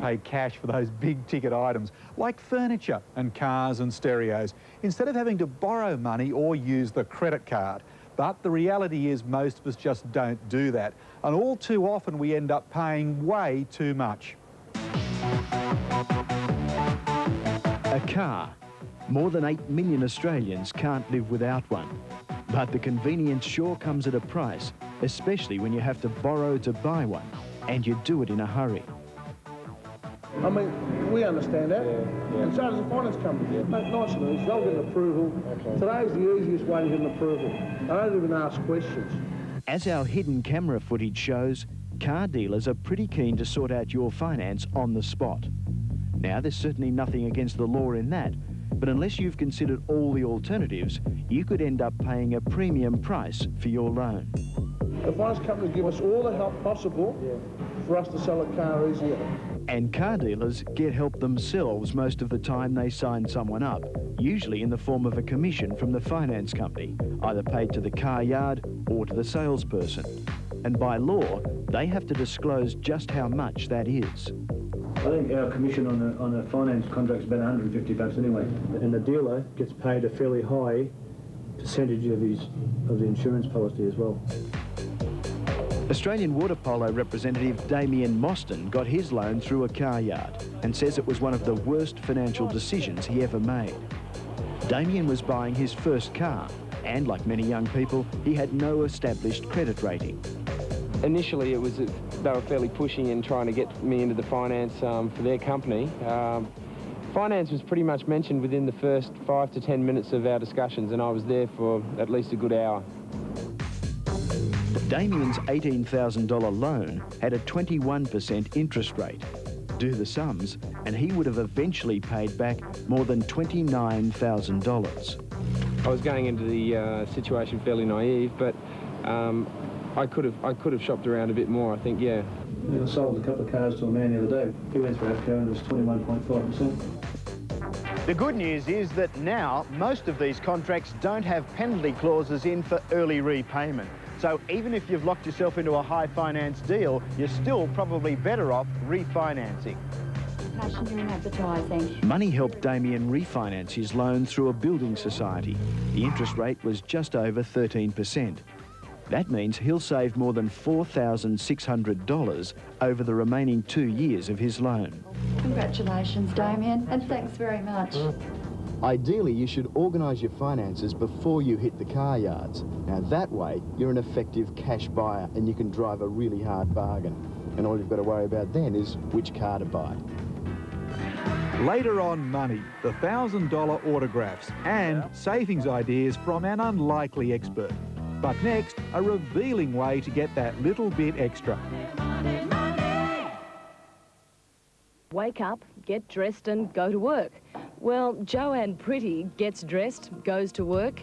pay cash for those big-ticket items, like furniture and cars and stereos, instead of having to borrow money or use the credit card. But the reality is most of us just don't do that, and all too often we end up paying way too much. A car. More than 8 million Australians can't live without one. But the convenience sure comes at a price, especially when you have to borrow to buy one, and you do it in a hurry. I mean, we understand that, and so does the finance company. Make nice and easy, they'll get an approval. Okay. Today's the easiest way to get an approval. They don't even ask questions. As our hidden camera footage shows, car dealers are pretty keen to sort out your finance on the spot. Now, there's certainly nothing against the law in that, but unless you've considered all the alternatives, you could end up paying a premium price for your loan. The finance companies give us all the help possible for us to sell a car easier. And car dealers get help themselves most of the time they sign someone up, usually in the form of a commission from the finance company, either paid to the car yard or to the salesperson. And by law, they have to disclose just how much that is. I think our commission on a finance contract is about $150 anyway, and the dealer gets paid a fairly high percentage of the insurance policy as well. Australian water polo representative Damien Mostyn got his loan through a car yard and says it was one of the worst financial decisions he ever made. Damien was buying his first car and, like many young people, he had no established credit rating. Initially, they were fairly pushy in trying to get me into the finance for their company. Finance was pretty much mentioned within the first 5 to 10 minutes of our discussions, and I was there for at least a good hour. Damien's $18,000 loan had a 21% interest rate. Do the sums, and he would have eventually paid back more than $29,000. I was going into the situation fairly naive, but I could have shopped around a bit more, I think, yeah. I sold a couple of cars to a man the other day. He went for AFCO and it was 21.5%. The good news is that now most of these contracts don't have penalty clauses in for early repayment. So even if you've locked yourself into a high finance deal, you're still probably better off refinancing. Money helped Damien refinance his loan through a building society. The interest rate was just over 13%. That means he'll save more than $4,600 over the remaining 2 years of his loan. Congratulations, Damien, and thanks very much. Ideally, you should organise your finances before you hit the car yards. Now, that way, you're an effective cash buyer and you can drive a really hard bargain. And all you've got to worry about then is which car to buy. Later on, money, the $1,000 autographs, and savings ideas from an unlikely expert. But next, a revealing way to get that little bit extra. Wake up, get dressed and go to work. Well, Joanne Pretty gets dressed, goes to work,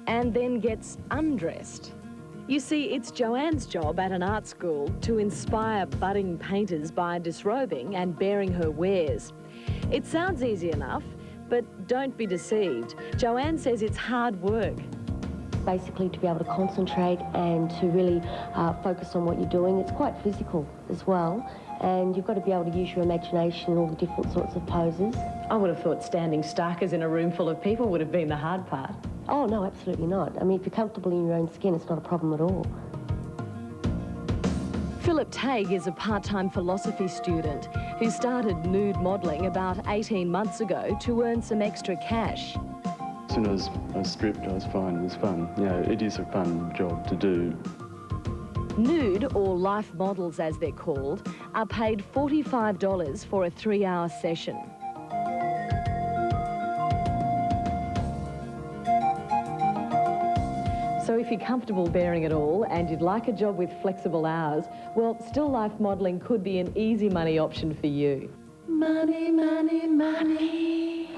and then gets undressed. You see, it's Joanne's job at an art school to inspire budding painters by disrobing and bearing her wares. It sounds easy enough, but don't be deceived. Joanne says it's hard work. Basically, to be able to concentrate and to really focus on what you're doing. It's quite physical as well, and you've got to be able to use your imagination, all the different sorts of poses. I would have thought standing stark as in a room full of people would have been the hard part. Oh, no, absolutely not. I mean, if you're comfortable in your own skin, it's not a problem at all. Philip Tague is a part-time philosophy student who started nude modelling about 18 months ago to earn some extra cash. As soon as I was stripped, I was fine. It was fun. You know, it is a fun job to do. Nude, or life models as they're called, are paid $45 for a 3-hour session. So if you're comfortable bearing it all and you'd like a job with flexible hours, well, still life modelling could be an easy money option for you. Money, money, money.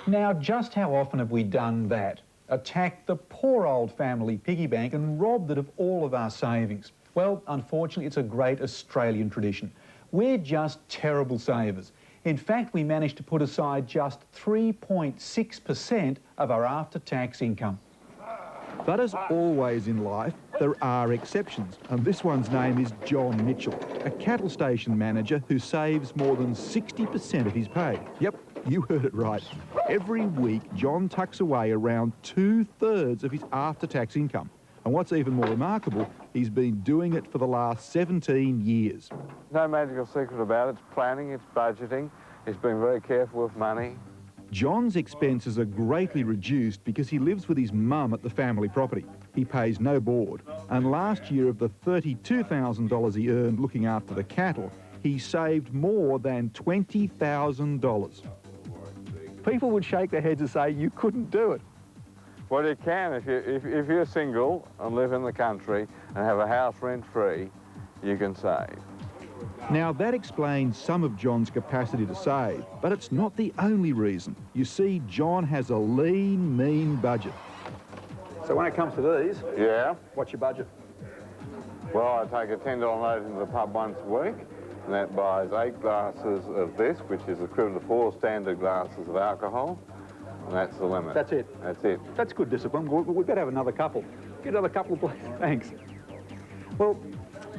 Now, just how often have we done that? Attacked the poor old family piggy bank and robbed it of all of our savings? Well, unfortunately, it's a great Australian tradition. We're just terrible savers. In fact, we managed to put aside just 3.6% of our after-tax income. But as always in life, there are exceptions, and this one's name is John Mitchell, a cattle station manager who saves more than 60% of his pay. Yep, you heard it right. Every week, John tucks away around 2/3 of his after-tax income. And what's even more remarkable, he's been doing it for the last 17 years. No magical secret about it. It's planning, it's budgeting, it's being very careful with money. John's expenses are greatly reduced because he lives with his mum at the family property. He pays no board, and last year of the $32,000 he earned looking after the cattle, he saved more than $20,000. People would shake their heads and say you couldn't do it. Well, you can if you're single and live in the country and have a house rent-free, you can save. Now, that explains some of John's capacity to save, but it's not the only reason. You see, John has a lean, mean budget. So when it comes to these, yeah, what's your budget? Well, I take a $10 note into the pub once a week, and that buys 8 glasses of this, which is equivalent to 4 standard glasses of alcohol, and that's the limit. That's it? That's it. That's good discipline. We've got to have another couple. Get another couple, please. Thanks. Well,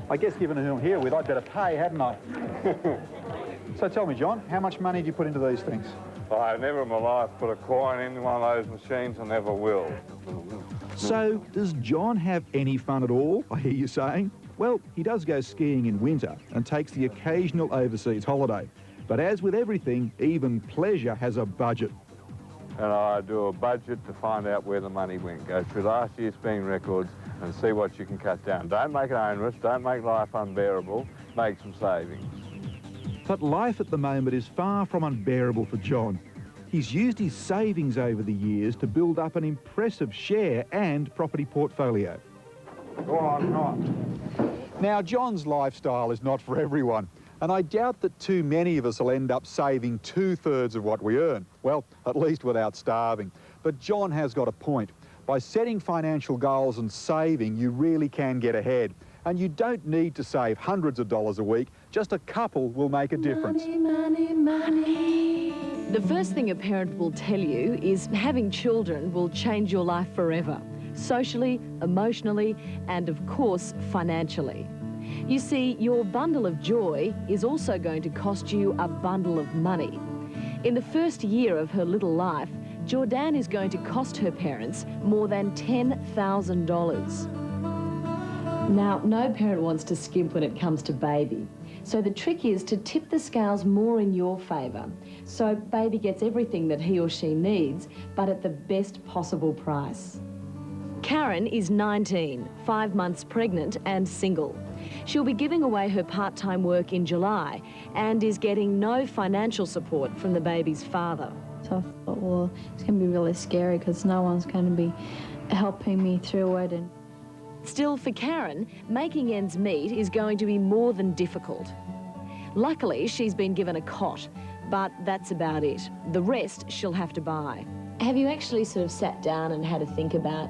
I guess given who I'm here with, I'd better pay, hadn't I? So tell me, John, how much money do you put into these things? I've never in my life put a coin in one of those machines. I never will. So, does John have any fun at all, I hear you saying? Well, he does go skiing in winter and takes the occasional overseas holiday. But as with everything, even pleasure has a budget. And I do a budget to find out where the money went. Go through last year's spending records and see what you can cut down. Don't make it onerous, don't make life unbearable, make some savings. But life at the moment is far from unbearable for John. He's used his savings over the years to build up an impressive share and property portfolio. Go on. Now, John's lifestyle is not for everyone, and I doubt that too many of us will end up saving 2/3 of what we earn. Well, at least without starving. But John has got a point. By setting financial goals and saving, you really can get ahead. And you don't need to save hundreds of dollars a week. Just a couple will make a difference. Money, money, money. The first thing a parent will tell you is having children will change your life forever. Socially, emotionally, and of course, financially. You see, your bundle of joy is also going to cost you a bundle of money. In the first year of her little life, Jordan is going to cost her parents more than $10,000. Now, no parent wants to skimp when it comes to baby. So the trick is to tip the scales more in your favour. So baby gets everything that he or she needs, but at the best possible price. Karen is 19, 5 months pregnant and single. She'll be giving away her part-time work in July and is getting no financial support from the baby's father. So I thought, well, it's going to be really scary because no one's going to be helping me through it. And still, for Karen, making ends meet is going to be more than difficult. Luckily, she's been given a cot, but that's about it. The rest she'll have to buy. Have you actually sort of sat down and had a think about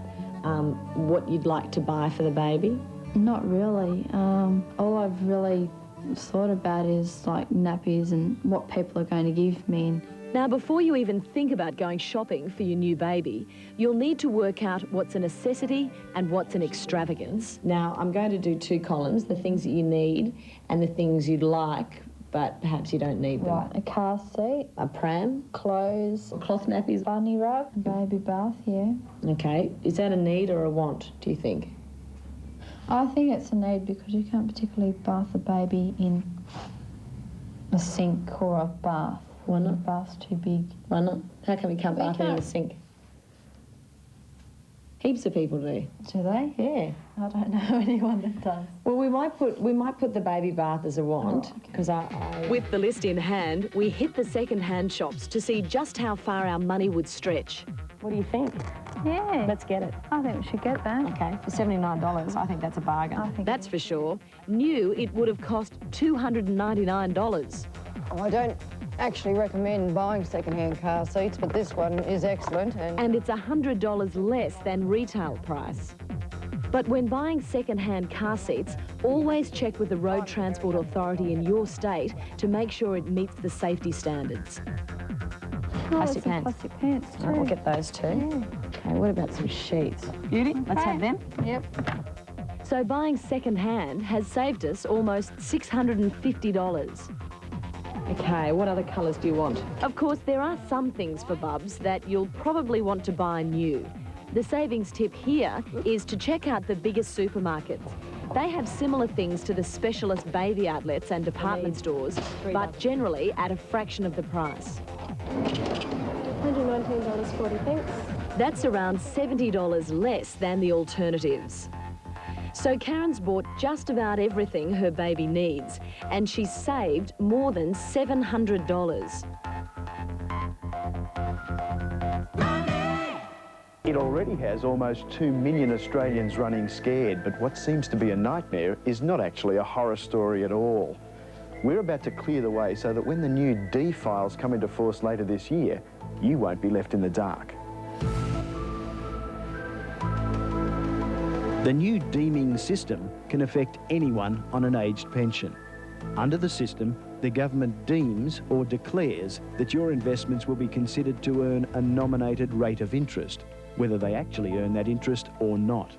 what you'd like to buy for the baby? not really. All I've really thought about is like nappies and what people are going to give me. Now, before you even think about going shopping for your new baby, you'll need to work out what's a necessity and what's an extravagance. Now, I'm going to do 2 columns, the things that you need and the things you'd like, but perhaps you don't need them. Right, a car seat. A pram. Clothes. Cloth nappies. Bunny rug. A baby bath, yeah. Okay, is that a need or a want, do you think? I think it's a need because you can't particularly bath a baby in a sink or a bath. Why not? The bath's too big. Why not? How come you can't bath it in the sink? Heaps of people do. Do they? Yeah. I don't know anyone that does. Well, we might put the baby bath as a want, because With the list in hand, we hit the second-hand shops to see just how far our money would stretch. What do you think? Yeah. Let's get it. I think we should get that. Okay, for $79, I think that's a bargain. I think that's for sure. New, it would have cost $299. Oh, I don't actually recommend buying second-hand car seats, but this one is excellent. And it's $100 less than retail price. But when buying second-hand car seats, always check with the Road Transport Authority in your state to make sure it meets the safety standards. Plastic pants. Plastic pants too. Right, we'll get those too. Yeah. Okay, what about some sheets? Beauty, let's have them. Yep. So buying second-hand has saved us almost $650. Okay, what other colours do you want? Of course, there are some things for bubs that you'll probably want to buy new. The savings tip here is to check out the biggest supermarkets. They have similar things to the specialist baby outlets and department stores, but generally at a fraction of the price. $119.40. That's around $70 less than the alternatives. So Karen's bought just about everything her baby needs, and she's saved more than $700. It already has almost 2 million Australians running scared, but what seems to be a nightmare is not actually a horror story at all. We're about to clear the way so that when the new D files come into force later this year, you won't be left in the dark. The new deeming system can affect anyone on an aged pension. Under the system, the government deems or declares that your investments will be considered to earn a nominated rate of interest, whether they actually earn that interest or not.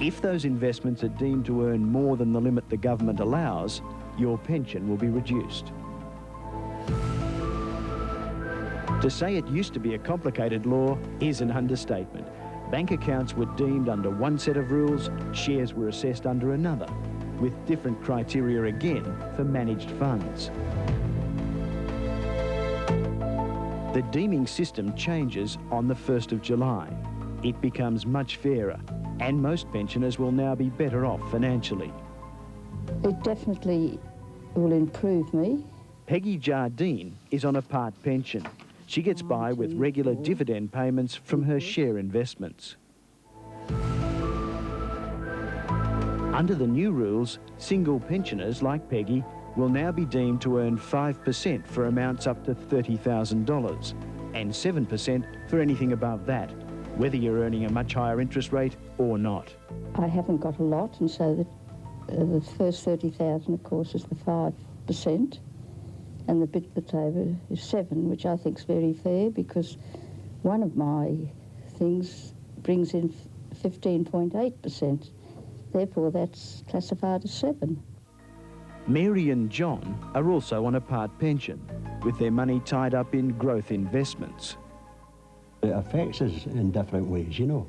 If those investments are deemed to earn more than the limit the government allows, your pension will be reduced. To say it used to be a complicated law is an understatement. Bank accounts were deemed under one set of rules, shares were assessed under another, with different criteria again for managed funds. The deeming system changes on the 1st of July. It becomes much fairer, and most pensioners will now be better off financially. It definitely will improve me. Peggy Jardine is on a part pension. She gets by with regular dividend payments from her share investments. Under the new rules, single pensioners like Peggy will now be deemed to earn 5% for amounts up to $30,000 and 7% for anything above that, whether you're earning a much higher interest rate or not. I haven't got a lot, and so the first 30,000, of course, is the 5%, and the bit that's over is 7%, which I think is very fair because one of my things brings in 15.8%. Therefore, that's classified as 7%. Mary and John are also on a part pension, with their money tied up in growth investments. It affects us in different ways, you know.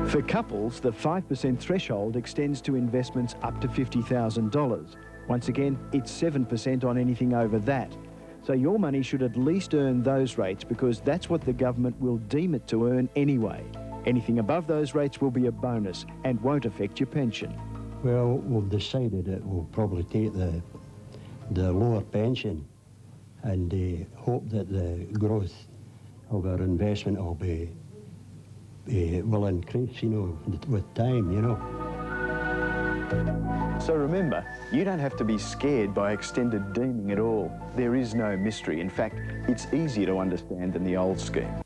For couples, the 5% threshold extends to investments up to $50,000. Once again, it's 7% on anything over that. So your money should at least earn those rates because that's what the government will deem it to earn anyway. Anything above those rates will be a bonus and won't affect your pension. Well, we've decided that we'll probably take the lower pension and hope that the growth of our investment will will increase, you know, with time, you know. So remember, you don't have to be scared by extended deeming at all. There is no mystery. In fact, it's easier to understand than the old scheme.